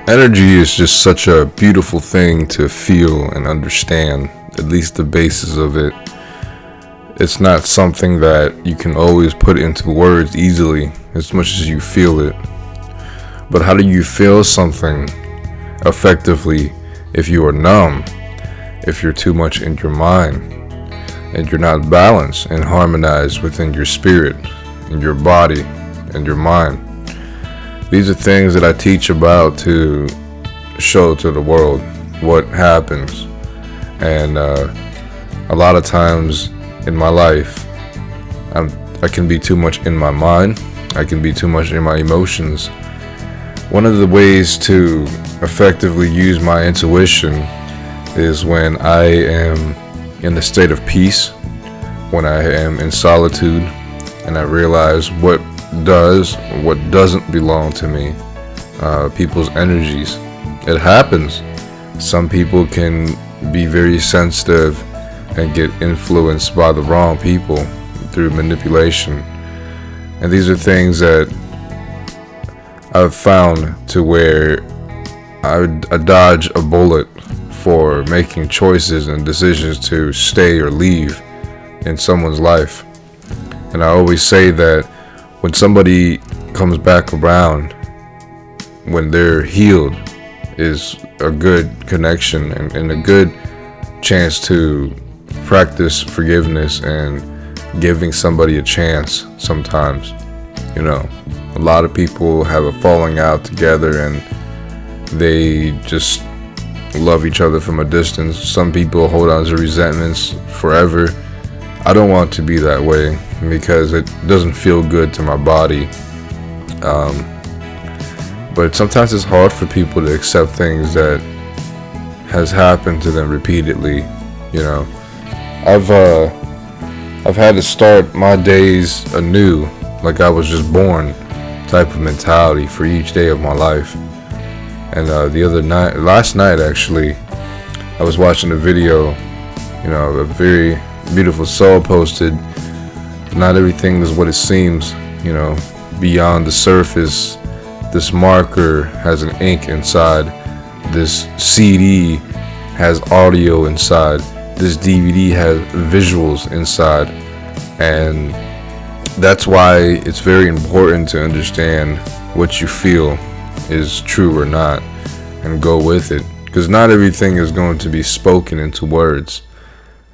Energy is just such a beautiful thing to feel and understand, at least the basis of it. It's not something that you can always put into words easily as much as you feel it. But how do you feel something effectively if you are numb, if you're too much in your mind, and you're not balanced and harmonized within your spirit, and your body, and your mind? These are things that I teach about to show to the world what happens. And a lot of times in my life, I can be too much in my mind. I can be too much in my emotions. One of the ways to effectively use my intuition is when I am in a state of peace, when I am in solitude, and I realize what does or what doesn't belong to me, people's energies. It happens. Some people can be very sensitive and get influenced by the wrong people through manipulation. And these are things that I've found to where I dodge a bullet for making choices and decisions to stay or leave in someone's life. And I always say that when somebody comes back around, when they're healed, is a good connection and a good chance to practice forgiveness and giving somebody a chance sometimes. You know, a lot of people have a falling out together and they just love each other from a distance. Some people hold on to resentments forever. I don't want to be that way because it doesn't feel good to my body. But sometimes it's hard for people to accept things that has happened to them repeatedly. You know, I've had to start my days anew, like I was just born, type of mentality for each day of my life. And last night actually, I was watching a video. You know, a very beautiful soul posted, "Not everything is what it seems, you know, beyond the surface. This marker has an ink inside. This CD has audio inside. This DVD has visuals inside." And that's why it's very important to understand what you feel is true or not and go with it, because not everything is going to be spoken into words.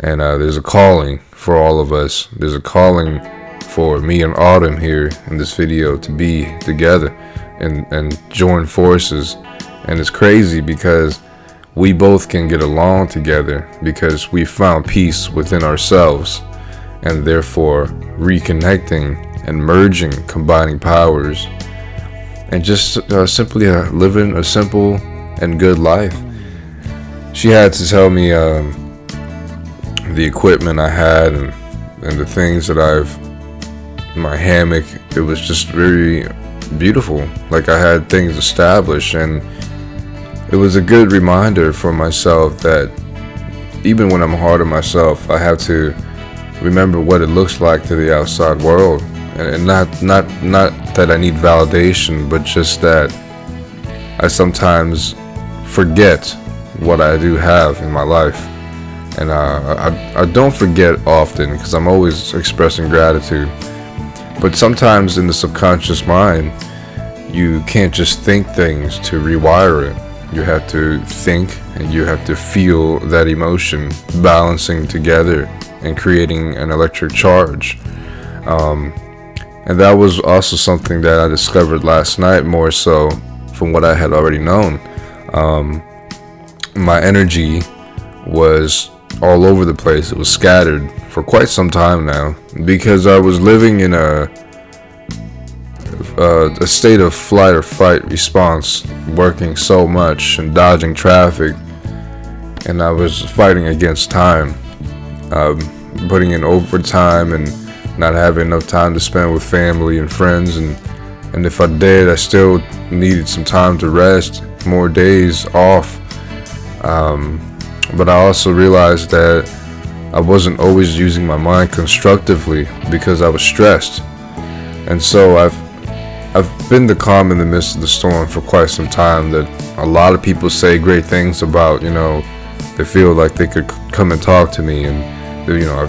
And there's a calling for all of us. There's a calling for me and Autumn here in this video to be together and join forces. And it's crazy because we both can get along together because we found peace within ourselves, and therefore reconnecting and merging, combining powers, and just simply living a simple and good life. She had to tell me the equipment I had and the things that my hammock, it was just very beautiful. Like I had things established, and it was a good reminder for myself that even when I'm hard on myself, I have to remember what it looks like to the outside world, and not that I need validation, but just that I sometimes forget what I do have in my life. And I don't forget often because I'm always expressing gratitude. But sometimes in the subconscious mind, you can't just think things to rewire it. You have to think and you have to feel that emotion balancing together and creating an electric charge. And that was also something that I discovered last night, more so from what I had already known. My energy was all over the place. It was scattered for quite some time now because I was living in a state of flight or fight response, working so much and dodging traffic, and I was fighting against time, putting in overtime and not having enough time to spend with family and friends, and if I did, I still needed some time to rest, more days off. But I also realized that I wasn't always using my mind constructively because I was stressed. And so I've been the calm in the midst of the storm for quite some time. That a lot of people say great things about. They feel like they could come and talk to me, and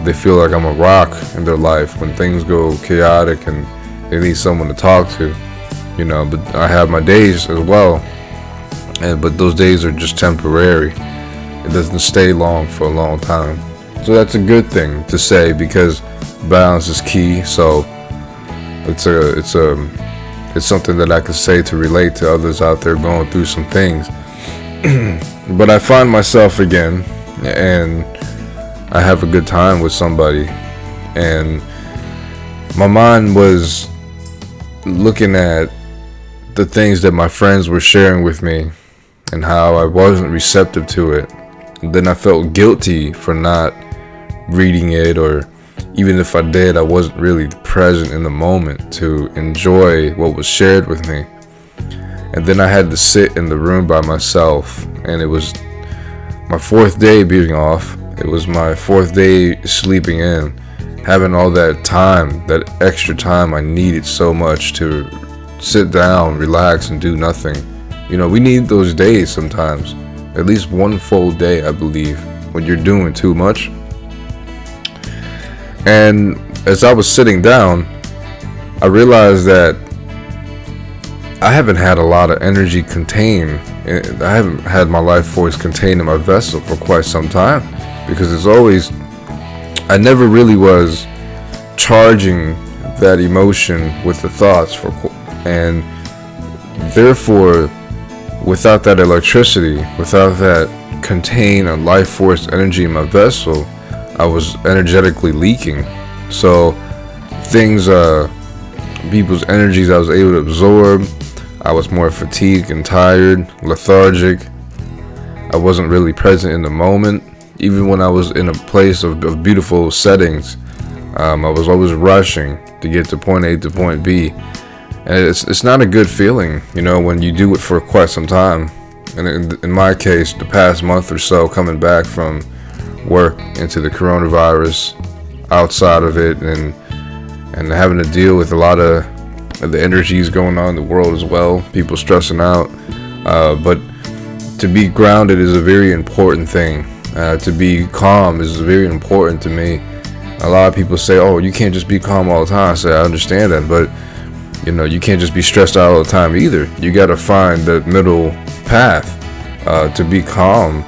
they feel like I'm a rock in their life when things go chaotic and they need someone to talk to. But I have my days as well, but those days are just temporary. It doesn't stay long for a long time. So that's a good thing to say, because balance is key. So it's something that I could say to relate to others out there going through some things. But I find myself again, and I have a good time with somebody, and my mind was looking at the things that my friends were sharing with me and how I wasn't receptive to it. And then I felt guilty for not reading it, or even if I did, I wasn't really present in the moment to enjoy what was shared with me. And then I had to sit in the room by myself, and it was my 4th day being off. It was my 4th day sleeping in, having all that time, that extra time I needed so much to sit down, relax, and do nothing. We need those days sometimes, at least one full day, I believe, when you're doing too much. And as I was sitting down, I realized that I haven't had a lot of energy contained. I haven't had my life force contained in my vessel for quite some time, because I never really was charging that emotion with the thoughts and therefore, without that electricity, without that contained and life force energy in my vessel, I was energetically leaking. So people's energies I was able to absorb. I was more fatigued and tired, lethargic. I wasn't really present in the moment. Even when I was in a place of beautiful settings, I was always rushing to get to point A to point B. And it's not a good feeling, when you do it for quite some time. And in my case, the past month or so, coming back from work into the coronavirus, outside of it, and having to deal with a lot of the energies going on in the world as well, people stressing out. But to be grounded is a very important thing. To be calm is very important to me. A lot of people say, "Oh, you can't just be calm all the time." I say, I understand that, but you can't just be stressed out all the time either. You got to find that middle path. To be calm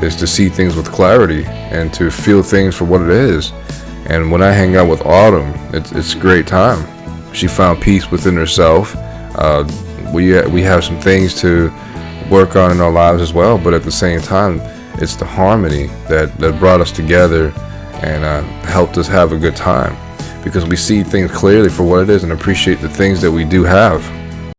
is to see things with clarity and to feel things for what it is. And when I hang out with Autumn, it's a great time. She found peace within herself. We have some things to work on in our lives as well, but at the same time, it's the harmony that brought us together and helped us have a good time, because we see things clearly for what it is and appreciate the things that we do have.